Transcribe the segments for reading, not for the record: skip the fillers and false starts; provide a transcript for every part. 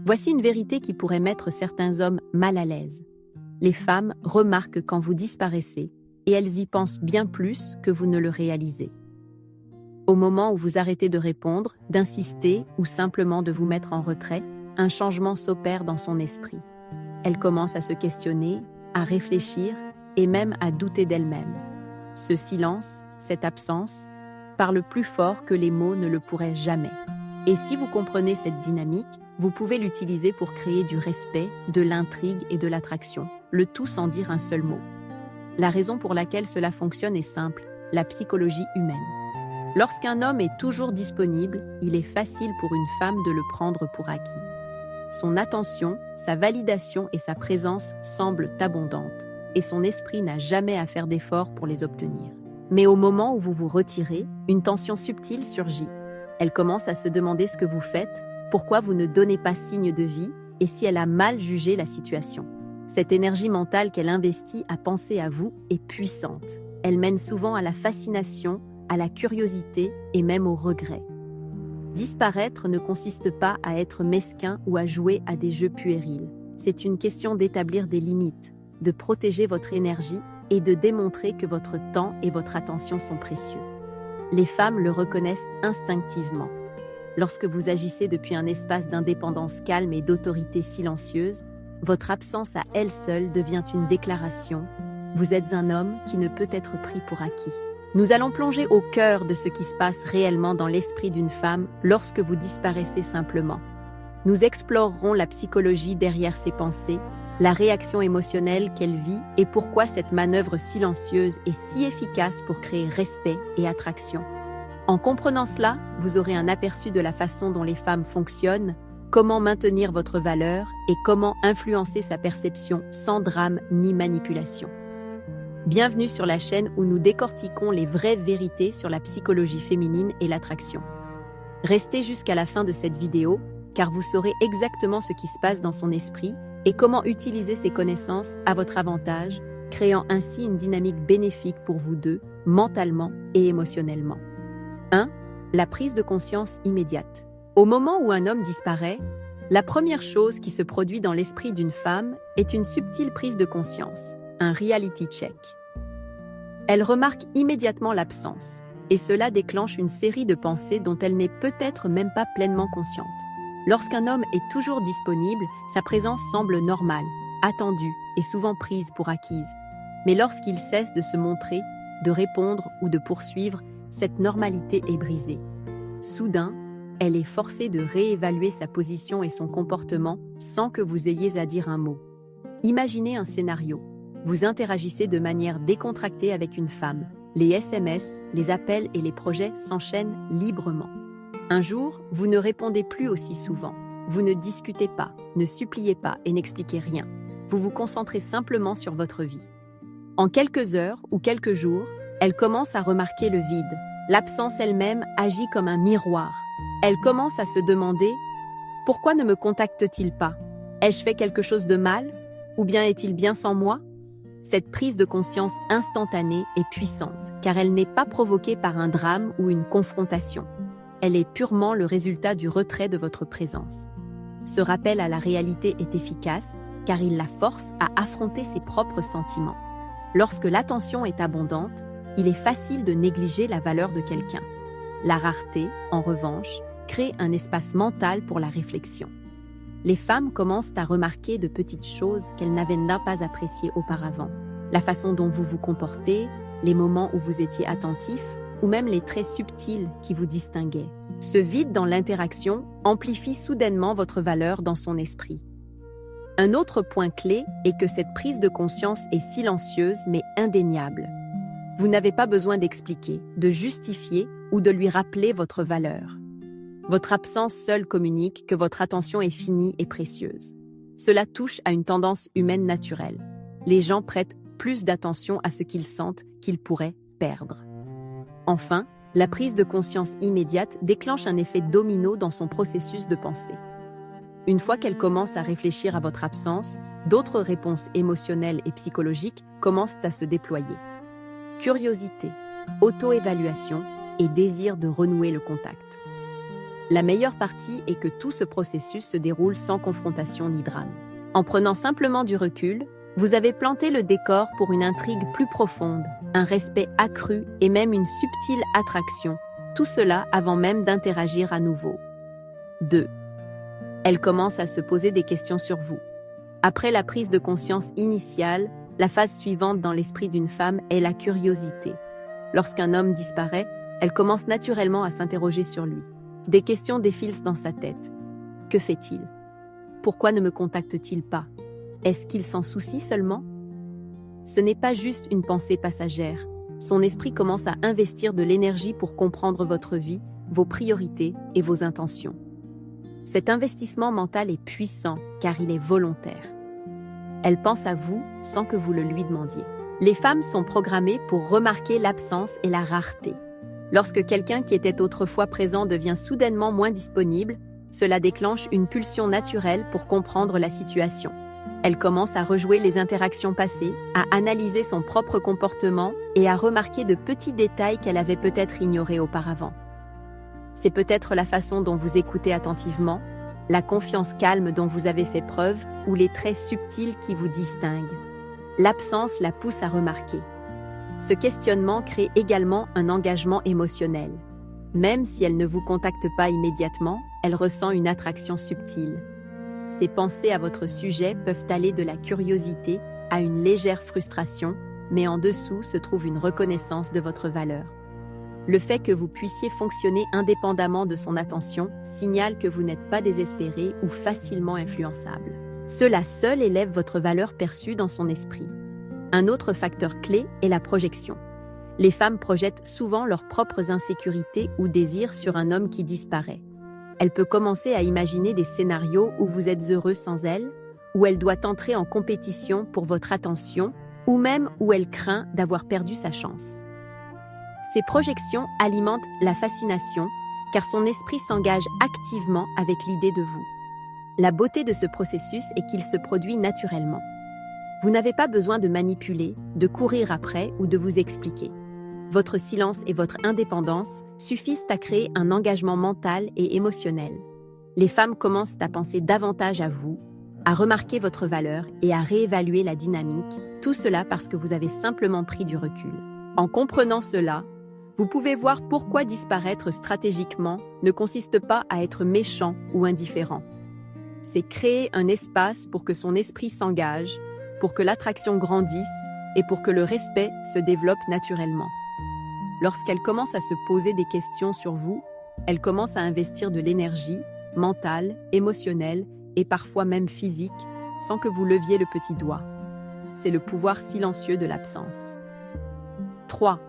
Voici une vérité qui pourrait mettre certains hommes mal à l'aise. Les femmes remarquent quand vous disparaissez et elles y pensent bien plus que vous ne le réalisez. Au moment où vous arrêtez de répondre, d'insister ou simplement de vous mettre en retrait, un changement s'opère dans son esprit. Elle commence à se questionner, à réfléchir et même à douter d'elle-même. Ce silence, cette absence, parle plus fort que les mots ne le pourraient jamais. Et si vous comprenez cette dynamique, vous pouvez l'utiliser pour créer du respect, de l'intrigue et de l'attraction, le tout sans dire un seul mot. La raison pour laquelle cela fonctionne est simple, la psychologie humaine. Lorsqu'un homme est toujours disponible, il est facile pour une femme de le prendre pour acquis. Son attention, sa validation et sa présence semblent abondantes, et son esprit n'a jamais à faire d'efforts pour les obtenir. Mais au moment où vous vous retirez, une tension subtile surgit. Elle commence à se demander ce que vous faites, pourquoi vous ne donnez pas signe de vie, et si elle a mal jugé la situation. Cette énergie mentale qu'elle investit à penser à vous est puissante. Elle mène souvent à la fascination, à la curiosité et même au regret. Disparaître ne consiste pas à être mesquin ou à jouer à des jeux puérils. C'est une question d'établir des limites, de protéger votre énergie et de démontrer que votre temps et votre attention sont précieux. Les femmes le reconnaissent instinctivement. Lorsque vous agissez depuis un espace d'indépendance calme et d'autorité silencieuse, votre absence à elle seule devient une déclaration. Vous êtes un homme qui ne peut être pris pour acquis. Nous allons plonger au cœur de ce qui se passe réellement dans l'esprit d'une femme lorsque vous disparaissez simplement. Nous explorerons la psychologie derrière ses pensées, la réaction émotionnelle qu'elle vit et pourquoi cette manœuvre silencieuse est si efficace pour créer respect et attraction. En comprenant cela, vous aurez un aperçu de la façon dont les femmes fonctionnent, comment maintenir votre valeur et comment influencer sa perception sans drame ni manipulation. Bienvenue sur la chaîne où nous décortiquons les vraies vérités sur la psychologie féminine et l'attraction. Restez jusqu'à la fin de cette vidéo, car vous saurez exactement ce qui se passe dans son esprit et comment utiliser ces connaissances à votre avantage, créant ainsi une dynamique bénéfique pour vous deux, mentalement et émotionnellement. 1. La prise de conscience immédiate. Au moment où un homme disparaît, la première chose qui se produit dans l'esprit d'une femme est une subtile prise de conscience, un reality check. Elle remarque immédiatement l'absence, et cela déclenche une série de pensées dont elle n'est peut-être même pas pleinement consciente. Lorsqu'un homme est toujours disponible, sa présence semble normale, attendue et souvent prise pour acquise. Mais lorsqu'il cesse de se montrer, de répondre ou de poursuivre, cette normalité est brisée. Soudain, elle est forcée de réévaluer sa position et son comportement sans que vous ayez à dire un mot. Imaginez un scénario. Vous interagissez de manière décontractée avec une femme. Les SMS, les appels et les projets s'enchaînent librement. Un jour, vous ne répondez plus aussi souvent. Vous ne discutez pas, ne suppliez pas et n'expliquez rien. Vous vous concentrez simplement sur votre vie. En quelques heures ou quelques jours, elle commence à remarquer le vide. L'absence elle-même agit comme un miroir. Elle commence à se demander « Pourquoi ne me contacte-t-il pas? Ai-je fait quelque chose de mal? Ou bien est-il bien sans moi ?» Cette prise de conscience instantanée est puissante, car elle n'est pas provoquée par un drame ou une confrontation. Elle est purement le résultat du retrait de votre présence. Ce rappel à la réalité est efficace, car il la force à affronter ses propres sentiments. Lorsque l'attention est abondante, il est facile de négliger la valeur de quelqu'un. La rareté, en revanche, crée un espace mental pour la réflexion. Les femmes commencent à remarquer de petites choses qu'elles n'avaient pas appréciées auparavant. La façon dont vous vous comportez, les moments où vous étiez attentif, ou même les traits subtils qui vous distinguaient. Ce vide dans l'interaction amplifie soudainement votre valeur dans son esprit. Un autre point clé est que cette prise de conscience est silencieuse mais indéniable. Vous n'avez pas besoin d'expliquer, de justifier ou de lui rappeler votre valeur. Votre absence seule communique que votre attention est finie et précieuse. Cela touche à une tendance humaine naturelle. Les gens prêtent plus d'attention à ce qu'ils sentent qu'ils pourraient perdre. Enfin, la prise de conscience immédiate déclenche un effet domino dans son processus de pensée. Une fois qu'elle commence à réfléchir à votre absence, d'autres réponses émotionnelles et psychologiques commencent à se déployer. Curiosité, auto-évaluation et désir de renouer le contact. La meilleure partie est que tout ce processus se déroule sans confrontation ni drame. En prenant simplement du recul, vous avez planté le décor pour une intrigue plus profonde, un respect accru et même une subtile attraction, tout cela avant même d'interagir à nouveau. 2. Elle commence à se poser des questions sur vous. Après la prise de conscience initiale, la phase suivante dans l'esprit d'une femme est la curiosité. Lorsqu'un homme disparaît, elle commence naturellement à s'interroger sur lui. Des questions défilent dans sa tête. Que fait-il? Pourquoi ne me contacte-t-il pas? Est-ce qu'il s'en soucie seulement? Ce n'est pas juste une pensée passagère. Son esprit commence à investir de l'énergie pour comprendre votre vie, vos priorités et vos intentions. Cet investissement mental est puissant car il est volontaire. Elle pense à vous sans que vous le lui demandiez. Les femmes sont programmées pour remarquer l'absence et la rareté. Lorsque quelqu'un qui était autrefois présent devient soudainement moins disponible, cela déclenche une pulsion naturelle pour comprendre la situation. Elle commence à rejouer les interactions passées, à analyser son propre comportement et à remarquer de petits détails qu'elle avait peut-être ignorés auparavant. C'est peut-être la façon dont vous écoutez attentivement, la confiance calme dont vous avez fait preuve ou les traits subtils qui vous distinguent. L'absence la pousse à remarquer. Ce questionnement crée également un engagement émotionnel. Même si elle ne vous contacte pas immédiatement, elle ressent une attraction subtile. Ses pensées à votre sujet peuvent aller de la curiosité à une légère frustration, mais en dessous se trouve une reconnaissance de votre valeur. Le fait que vous puissiez fonctionner indépendamment de son attention signale que vous n'êtes pas désespéré ou facilement influençable. Cela seul élève votre valeur perçue dans son esprit. Un autre facteur clé est la projection. Les femmes projettent souvent leurs propres insécurités ou désirs sur un homme qui disparaît. Elle peut commencer à imaginer des scénarios où vous êtes heureux sans elle, où elle doit entrer en compétition pour votre attention, ou même où elle craint d'avoir perdu sa chance. Ces projections alimentent la fascination, car son esprit s'engage activement avec l'idée de vous. La beauté de ce processus est qu'il se produit naturellement. Vous n'avez pas besoin de manipuler, de courir après ou de vous expliquer. Votre silence et votre indépendance suffisent à créer un engagement mental et émotionnel. Les femmes commencent à penser davantage à vous, à remarquer votre valeur et à réévaluer la dynamique, tout cela parce que vous avez simplement pris du recul. En comprenant cela, vous pouvez voir pourquoi disparaître stratégiquement ne consiste pas à être méchant ou indifférent. C'est créer un espace pour que son esprit s'engage, pour que l'attraction grandisse et pour que le respect se développe naturellement. Lorsqu'elle commence à se poser des questions sur vous, elle commence à investir de l'énergie, mentale, émotionnelle et parfois même physique, sans que vous leviez le petit doigt. C'est le pouvoir silencieux de l'absence. 3.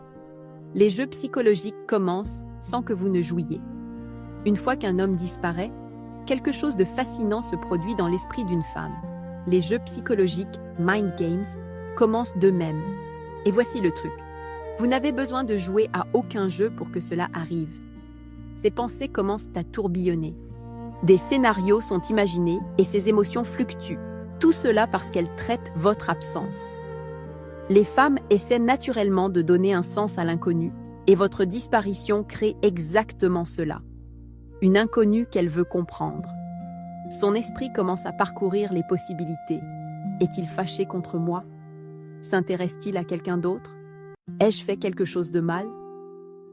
Les jeux psychologiques commencent sans que vous ne jouiez. Une fois qu'un homme disparaît, quelque chose de fascinant se produit dans l'esprit d'une femme. Les jeux psychologiques, mind games, commencent d'eux-mêmes. Et voici le truc. Vous n'avez besoin de jouer à aucun jeu pour que cela arrive. Ces pensées commencent à tourbillonner. Des scénarios sont imaginés et ces émotions fluctuent. Tout cela parce qu'elles traitent votre absence. Les femmes essaient naturellement de donner un sens à l'inconnu et votre disparition crée exactement cela. Une inconnue qu'elle veut comprendre. Son esprit commence à parcourir les possibilités. Est-il fâché contre moi? S'intéresse-t-il à quelqu'un d'autre? Ai-je fait quelque chose de mal?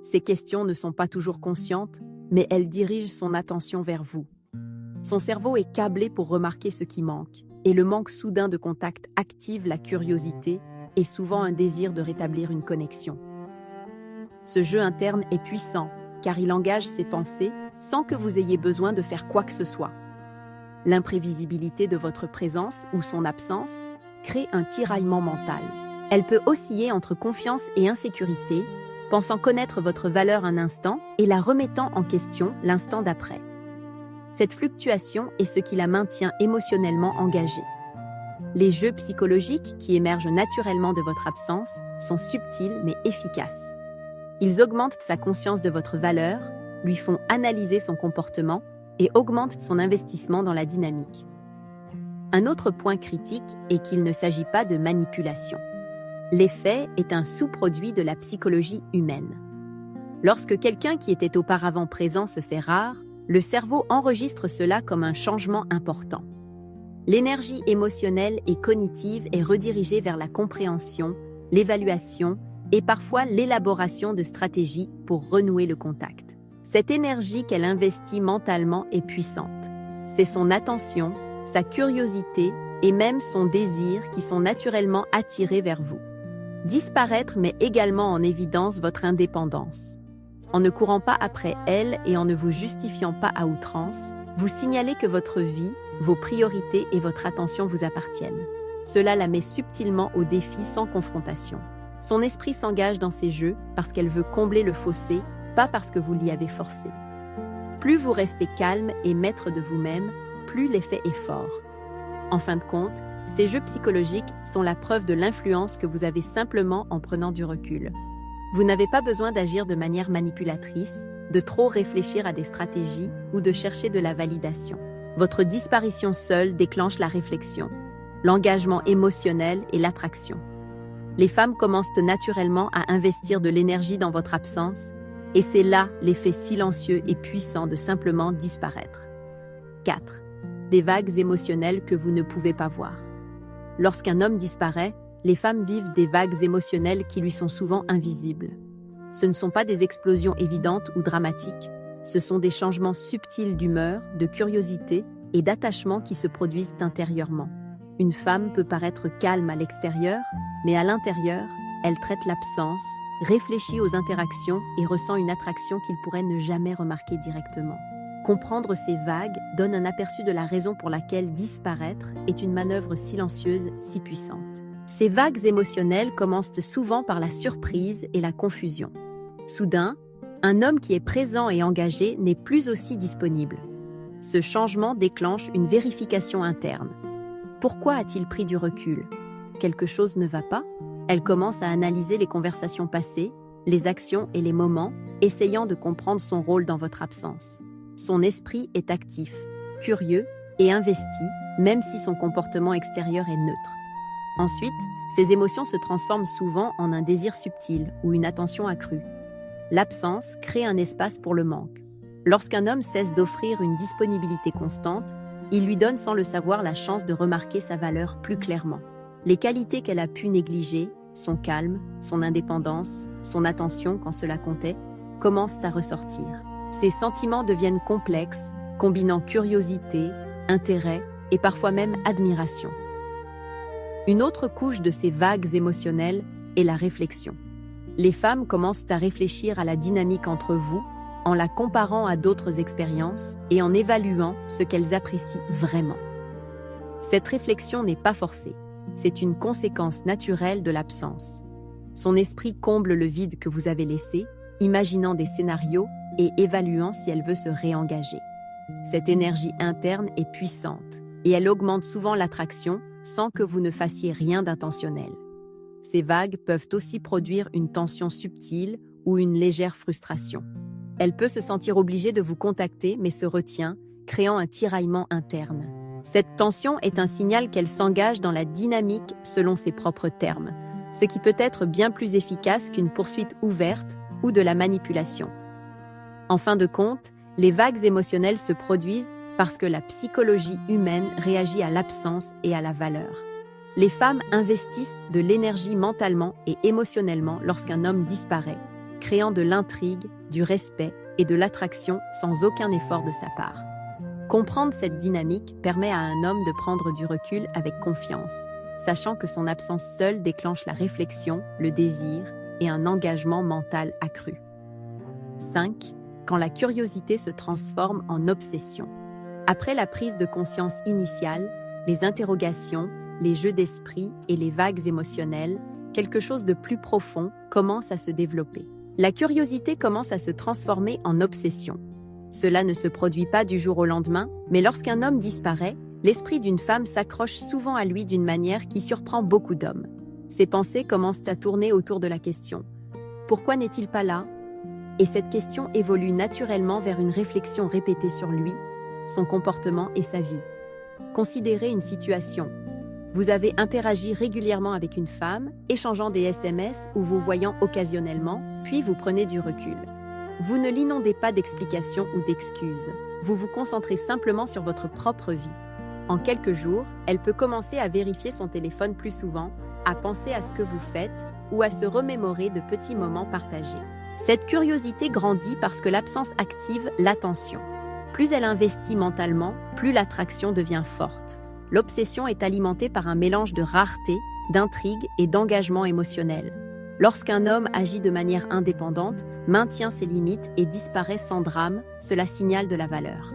Ces questions ne sont pas toujours conscientes, mais elles dirigent son attention vers vous. Son cerveau est câblé pour remarquer ce qui manque, et le manque soudain de contact active la curiosité et souvent un désir de rétablir une connexion. Ce jeu interne est puissant, car il engage ses pensées sans que vous ayez besoin de faire quoi que ce soit. L'imprévisibilité de votre présence ou son absence crée un tiraillement mental. Elle peut osciller entre confiance et insécurité, pensant connaître votre valeur un instant et la remettant en question l'instant d'après. Cette fluctuation est ce qui la maintient émotionnellement engagée. Les jeux psychologiques qui émergent naturellement de votre absence sont subtils mais efficaces. Ils augmentent sa conscience de votre valeur, lui font analyser son comportement et augmentent son investissement dans la dynamique. Un autre point critique est qu'il ne s'agit pas de manipulation. L'effet est un sous-produit de la psychologie humaine. Lorsque quelqu'un qui était auparavant présent se fait rare, Le cerveau enregistre cela comme un changement important. L'énergie émotionnelle et cognitive est redirigée vers la compréhension, l'évaluation et parfois l'élaboration de stratégies pour renouer le contact. Cette énergie qu'elle investit mentalement est puissante. C'est son attention, sa curiosité et même son désir qui sont naturellement attirés vers vous. Disparaître met également en évidence votre indépendance. En ne courant pas après elle et en ne vous justifiant pas à outrance, vous signalez que votre vie, vos priorités et votre attention vous appartiennent. Cela la met subtilement au défi sans confrontation. Son esprit s'engage dans ces jeux parce qu'elle veut combler le fossé, pas parce que vous l'y avez forcé. Plus vous restez calme et maître de vous-même, plus l'effet est fort. En fin de compte, ces jeux psychologiques sont la preuve de l'influence que vous avez simplement en prenant du recul. Vous n'avez pas besoin d'agir de manière manipulatrice, de trop réfléchir à des stratégies ou de chercher de la validation. Votre disparition seule déclenche la réflexion, l'engagement émotionnel et l'attraction. Les femmes commencent naturellement à investir de l'énergie dans votre absence, et c'est là l'effet silencieux et puissant de simplement disparaître. 4. Des vagues émotionnelles que vous ne pouvez pas voir. Lorsqu'un homme disparaît, les femmes vivent des vagues émotionnelles qui lui sont souvent invisibles. Ce ne sont pas des explosions évidentes ou dramatiques, ce sont des changements subtils d'humeur, de curiosité et d'attachement qui se produisent intérieurement. Une femme peut paraître calme à l'extérieur, mais à l'intérieur, elle traite l'absence, réfléchit aux interactions et ressent une attraction qu'il pourrait ne jamais remarquer directement. Comprendre ces vagues donne un aperçu de la raison pour laquelle disparaître est une manœuvre silencieuse si puissante. Ces vagues émotionnelles commencent souvent par la surprise et la confusion. Soudain, un homme qui est présent et engagé n'est plus aussi disponible. Ce changement déclenche une vérification interne. Pourquoi a-t-il pris du recul? Quelque chose ne va pas? Elle commence à analyser les conversations passées, les actions et les moments, essayant de comprendre son rôle dans votre absence. Son esprit est actif, curieux et investi, même si son comportement extérieur est neutre. Ensuite, ses émotions se transforment souvent en un désir subtil ou une attention accrue. L'absence crée un espace pour le manque. Lorsqu'un homme cesse d'offrir une disponibilité constante, il lui donne sans le savoir la chance de remarquer sa valeur plus clairement. Les qualités qu'elle a pu négliger, son calme, son indépendance, son attention quand cela comptait, commencent à ressortir. Ces sentiments deviennent complexes, combinant curiosité, intérêt et parfois même admiration. Une autre couche de ces vagues émotionnelles est la réflexion. Les femmes commencent à réfléchir à la dynamique entre vous, en la comparant à d'autres expériences et en évaluant ce qu'elles apprécient vraiment. Cette réflexion n'est pas forcée, c'est une conséquence naturelle de l'absence. Son esprit comble le vide que vous avez laissé, imaginant des scénarios et évaluant si elle veut se réengager. Cette énergie interne est puissante et elle augmente souvent l'attraction sans que vous ne fassiez rien d'intentionnel. Ces vagues peuvent aussi produire une tension subtile ou une légère frustration. Elle peut se sentir obligée de vous contacter mais se retient, créant un tiraillement interne. Cette tension est un signal qu'elle s'engage dans la dynamique selon ses propres termes, ce qui peut être bien plus efficace qu'une poursuite ouverte ou de la manipulation. En fin de compte, les vagues émotionnelles se produisent parce que la psychologie humaine réagit à l'absence et à la valeur. Les femmes investissent de l'énergie mentalement et émotionnellement lorsqu'un homme disparaît, créant de l'intrigue, du respect et de l'attraction sans aucun effort de sa part. Comprendre cette dynamique permet à un homme de prendre du recul avec confiance, sachant que son absence seule déclenche la réflexion, le désir et un engagement mental accru. 5. Quand la curiosité se transforme en obsession. Après la prise de conscience initiale, les interrogations, les jeux d'esprit et les vagues émotionnelles, quelque chose de plus profond commence à se développer. La curiosité commence à se transformer en obsession. Cela ne se produit pas du jour au lendemain, mais lorsqu'un homme disparaît, l'esprit d'une femme s'accroche souvent à lui d'une manière qui surprend beaucoup d'hommes. Ses pensées commencent à tourner autour de la question « Pourquoi n'est-il pas là ?» Et cette question évolue naturellement vers une réflexion répétée sur lui, son comportement et sa vie. Considérez une situation. Vous avez interagi régulièrement avec une femme, échangeant des SMS ou vous voyant occasionnellement, puis vous prenez du recul. Vous ne l'inondez pas d'explications ou d'excuses. vous vous concentrez simplement sur votre propre vie. En quelques jours, elle peut commencer à vérifier son téléphone plus souvent, à penser à ce que vous faites ou à se remémorer de petits moments partagés. Cette curiosité grandit parce que l'absence active l'attention. Plus elle investit mentalement, plus l'attraction devient forte. L'obsession est alimentée par un mélange de rareté, d'intrigue et d'engagement émotionnel. Lorsqu'un homme agit de manière indépendante, maintient ses limites et disparaît sans drame, cela signale de la valeur.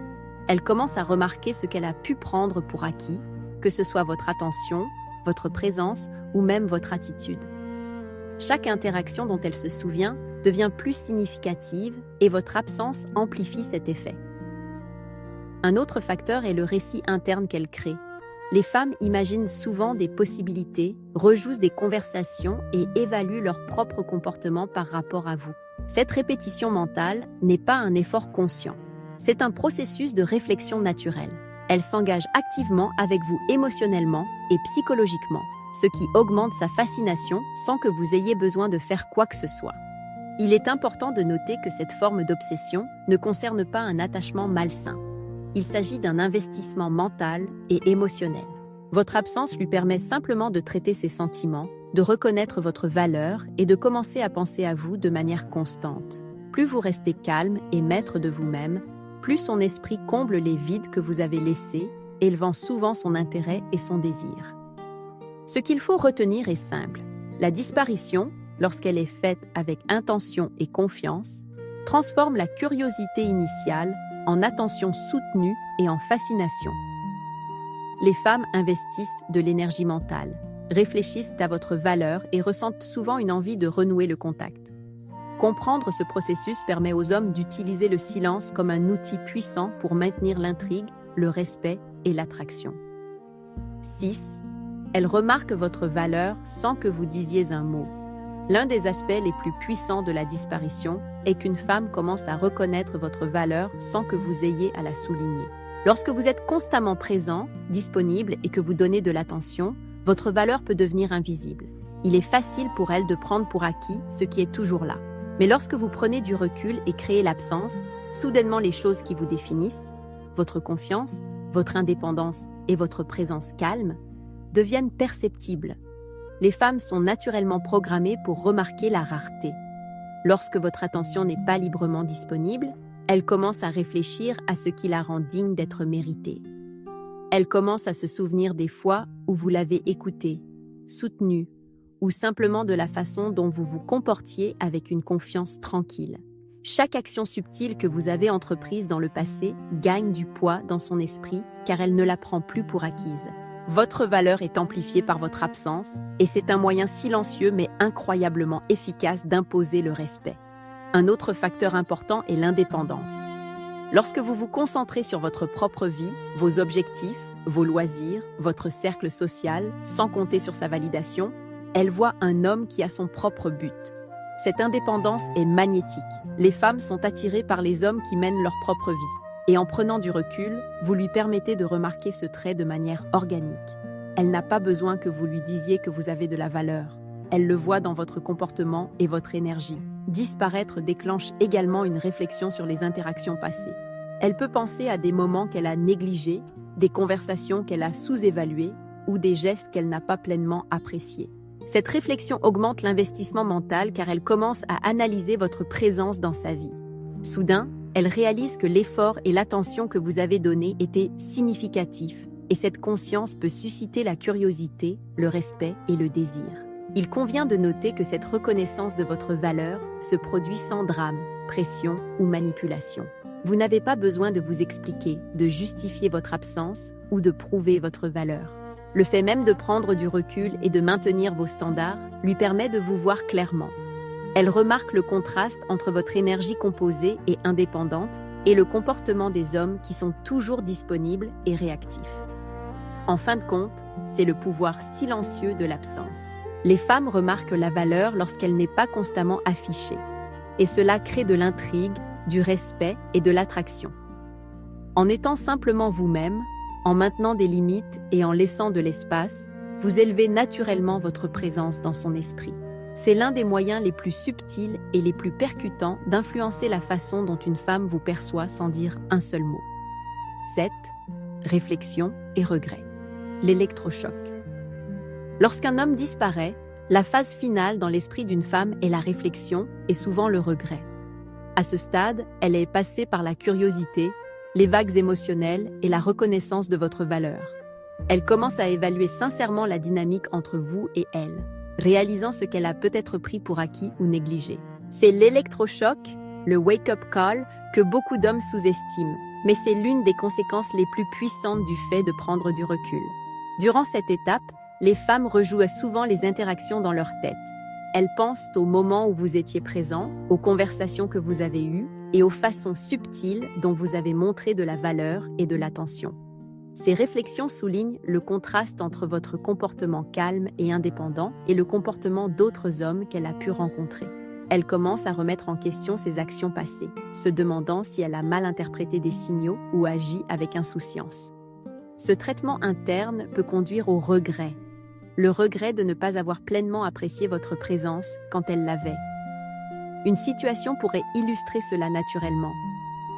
Elle commence à remarquer ce qu'elle a pu prendre pour acquis, que ce soit votre attention, votre présence ou même votre attitude. Chaque interaction dont elle se souvient devient plus significative et votre absence amplifie cet effet. Un autre facteur est le récit interne qu'elle crée. Les femmes imaginent souvent des possibilités, rejouent des conversations et évaluent leur propre comportement par rapport à vous. Cette répétition mentale n'est pas un effort conscient. C'est un processus de réflexion naturelle. Elle s'engage activement avec vous émotionnellement et psychologiquement, ce qui augmente sa fascination sans que vous ayez besoin de faire quoi que ce soit. Il est important de noter que cette forme d'obsession ne concerne pas un attachement malsain. Il s'agit d'un investissement mental et émotionnel. Votre absence lui permet simplement de traiter ses sentiments, de reconnaître votre valeur et de commencer à penser à vous de manière constante. Plus vous restez calme et maître de vous-même, plus son esprit comble les vides que vous avez laissés, élevant souvent son intérêt et son désir. Ce qu'il faut retenir est simple. La disparition, lorsqu'elle est faite avec intention et confiance, transforme la curiosité initiale en attention soutenue et en fascination. Les femmes investissent de l'énergie mentale, réfléchissent à votre valeur et ressentent souvent une envie de renouer le contact. Comprendre ce processus permet aux hommes d'utiliser le silence comme un outil puissant pour maintenir l'intrigue, le respect et l'attraction. 6. Elle remarque votre valeur sans que vous disiez un mot. L'un des aspects les plus puissants de la disparition est qu'une femme commence à reconnaître votre valeur sans que vous ayez à la souligner. Lorsque vous êtes constamment présent, disponible et que vous donnez de l'attention, votre valeur peut devenir invisible. Il est facile pour elle de prendre pour acquis ce qui est toujours là. Mais lorsque vous prenez du recul et créez l'absence, soudainement les choses qui vous définissent, votre confiance, votre indépendance et votre présence calme, deviennent perceptibles. Les femmes sont naturellement programmées pour remarquer la rareté. Lorsque votre attention n'est pas librement disponible, elle commence à réfléchir à ce qui la rend digne d'être méritée. Elle commence à se souvenir des fois où vous l'avez écoutée, soutenue, ou simplement de la façon dont vous vous comportiez avec une confiance tranquille. Chaque action subtile que vous avez entreprise dans le passé gagne du poids dans son esprit car elle ne la prend plus pour acquise. Votre valeur est amplifiée par votre absence et c'est un moyen silencieux mais incroyablement efficace d'imposer le respect. Un autre facteur important est l'indépendance. Lorsque vous vous concentrez sur votre propre vie, vos objectifs, vos loisirs, votre cercle social, sans compter sur sa validation, elle voit un homme qui a son propre but. Cette indépendance est magnétique. Les femmes sont attirées par les hommes qui mènent leur propre vie. Et en prenant du recul, vous lui permettez de remarquer ce trait de manière organique. Elle n'a pas besoin que vous lui disiez que vous avez de la valeur. Elle le voit dans votre comportement et votre énergie. Disparaître déclenche également une réflexion sur les interactions passées. Elle peut penser à des moments qu'elle a négligés, des conversations qu'elle a sous-évaluées ou des gestes qu'elle n'a pas pleinement appréciés. Cette réflexion augmente l'investissement mental car elle commence à analyser votre présence dans sa vie. Soudain, elle réalise que l'effort et l'attention que vous avez donnés étaient significatifs et cette conscience peut susciter la curiosité, le respect et le désir. Il convient de noter que cette reconnaissance de votre valeur se produit sans drame, pression ou manipulation. Vous n'avez pas besoin de vous expliquer, de justifier votre absence ou de prouver votre valeur. Le fait même de prendre du recul et de maintenir vos standards lui permet de vous voir clairement. Elle remarque le contraste entre votre énergie composée et indépendante et le comportement des hommes qui sont toujours disponibles et réactifs. En fin de compte, c'est le pouvoir silencieux de l'absence. Les femmes remarquent la valeur lorsqu'elle n'est pas constamment affichée. Et cela crée de l'intrigue, du respect et de l'attraction. En étant simplement vous-même, en maintenant des limites et en laissant de l'espace, vous élevez naturellement votre présence dans son esprit. C'est l'un des moyens les plus subtils et les plus percutants d'influencer la façon dont une femme vous perçoit sans dire un seul mot. 7. Réflexion et regret. L'électrochoc. Lorsqu'un homme disparaît, la phase finale dans l'esprit d'une femme est la réflexion et souvent le regret. À ce stade, elle est passée par la curiosité, les vagues émotionnelles et la reconnaissance de votre valeur. Elle commence à évaluer sincèrement la dynamique entre vous et elle, réalisant ce qu'elle a peut-être pris pour acquis ou négligé. C'est l'électrochoc, le wake-up call, que beaucoup d'hommes sous-estiment, mais c'est l'une des conséquences les plus puissantes du fait de prendre du recul. Durant cette étape, les femmes rejouent souvent les interactions dans leur tête. Elles pensent au moment où vous étiez présent, aux conversations que vous avez eues et aux façons subtiles dont vous avez montré de la valeur et de l'attention. Ces réflexions soulignent le contraste entre votre comportement calme et indépendant et le comportement d'autres hommes qu'elle a pu rencontrer. Elle commence à remettre en question ses actions passées, se demandant si elle a mal interprété des signaux ou agi avec insouciance. Ce traitement interne peut conduire au regret. Le regret de ne pas avoir pleinement apprécié votre présence quand elle l'avait. Une situation pourrait illustrer cela naturellement.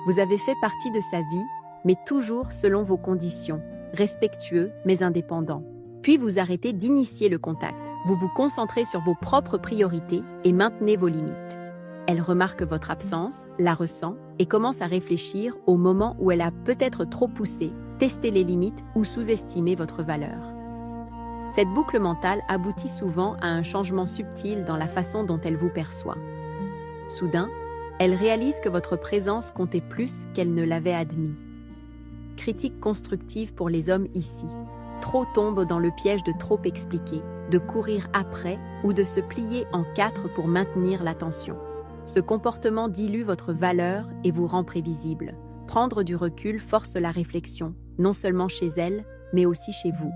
Vous avez fait partie de sa vie, mais toujours selon vos conditions, respectueux mais indépendant. Puis vous arrêtez d'initier le contact. Vous vous concentrez sur vos propres priorités et maintenez vos limites. Elle remarque votre absence, la ressent et commence à réfléchir au moment où elle a peut-être trop poussé, testé les limites ou sous-estimé votre valeur. Cette boucle mentale aboutit souvent à un changement subtil dans la façon dont elle vous perçoit. Soudain, elle réalise que votre présence comptait plus qu'elle ne l'avait admis. Critique constructive pour les hommes ici. Trop tombent dans le piège de trop expliquer, de courir après ou de se plier en quatre pour maintenir l'attention. Ce comportement dilue votre valeur et vous rend prévisible. Prendre du recul force la réflexion, non seulement chez elle, mais aussi chez vous.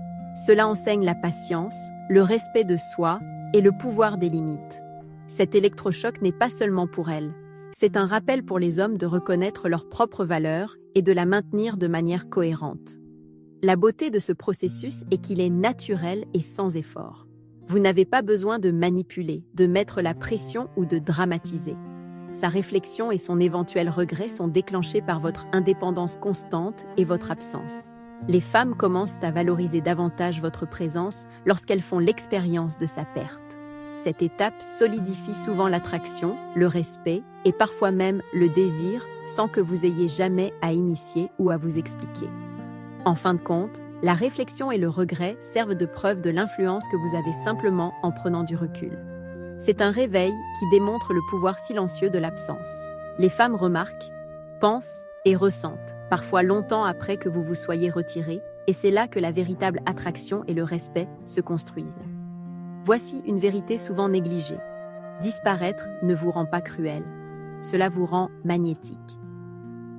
Cela enseigne la patience, le respect de soi et le pouvoir des limites. Cet électrochoc n'est pas seulement pour elle. C'est un rappel pour les hommes de reconnaître leur propre valeur et de la maintenir de manière cohérente. La beauté de ce processus est qu'il est naturel et sans effort. Vous n'avez pas besoin de manipuler, de mettre la pression ou de dramatiser. Sa réflexion et son éventuel regret sont déclenchés par votre indépendance constante et votre absence. Les femmes commencent à valoriser davantage votre présence lorsqu'elles font l'expérience de sa perte. Cette étape solidifie souvent l'attraction, le respect et parfois même le désir sans que vous ayez jamais à initier ou à vous expliquer. En fin de compte, la réflexion et le regret servent de preuve de l'influence que vous avez simplement en prenant du recul. C'est un réveil qui démontre le pouvoir silencieux de l'absence. Les femmes remarquent, pensent et ressentent, parfois longtemps après que vous vous soyez retiré, et c'est là que la véritable attraction et le respect se construisent. Voici une vérité souvent négligée. Disparaître ne vous rend pas cruel, cela vous rend magnétique.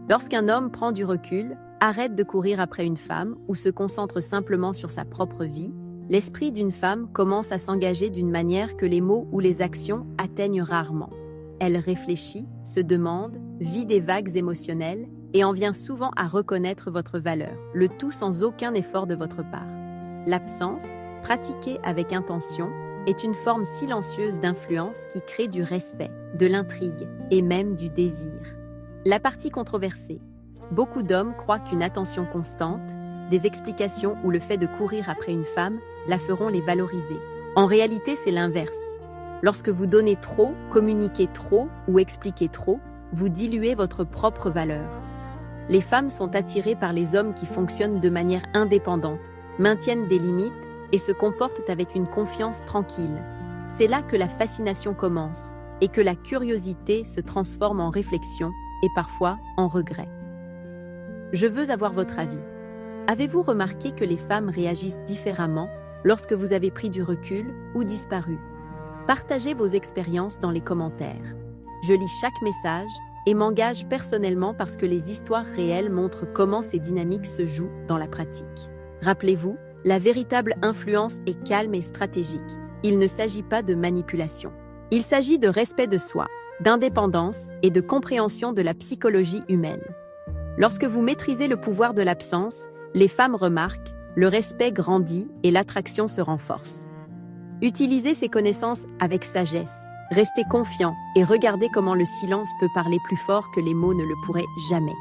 Lorsqu'un homme prend du recul, arrête de courir après une femme ou se concentre simplement sur sa propre vie, l'esprit d'une femme commence à s'engager d'une manière que les mots ou les actions atteignent rarement. Elle réfléchit, se demande, vit des vagues émotionnelles et en vient souvent à reconnaître votre valeur, le tout sans aucun effort de votre part. L'absence, pratiquée avec intention, est une forme silencieuse d'influence qui crée du respect, de l'intrigue et même du désir. La partie controversée. Beaucoup d'hommes croient qu'une attention constante, des explications ou le fait de courir après une femme la feront les valoriser. En réalité, c'est l'inverse. Lorsque vous donnez trop, communiquez trop ou expliquez trop, vous diluez votre propre valeur. Les femmes sont attirées par les hommes qui fonctionnent de manière indépendante, maintiennent des limites et se comportent avec une confiance tranquille. C'est là que la fascination commence et que la curiosité se transforme en réflexion et parfois en regret. Je veux avoir votre avis. Avez-vous remarqué que les femmes réagissent différemment lorsque vous avez pris du recul ou disparu? Partagez vos expériences dans les commentaires. Je lis chaque message et m'engage personnellement parce que les histoires réelles montrent comment ces dynamiques se jouent dans la pratique. Rappelez-vous, la véritable influence est calme et stratégique. Il ne s'agit pas de manipulation. Il s'agit de respect de soi, d'indépendance et de compréhension de la psychologie humaine. Lorsque vous maîtrisez le pouvoir de l'absence, les femmes remarquent, le respect grandit et l'attraction se renforce. Utilisez ces connaissances avec sagesse, restez confiant et regardez comment le silence peut parler plus fort que les mots ne le pourraient jamais.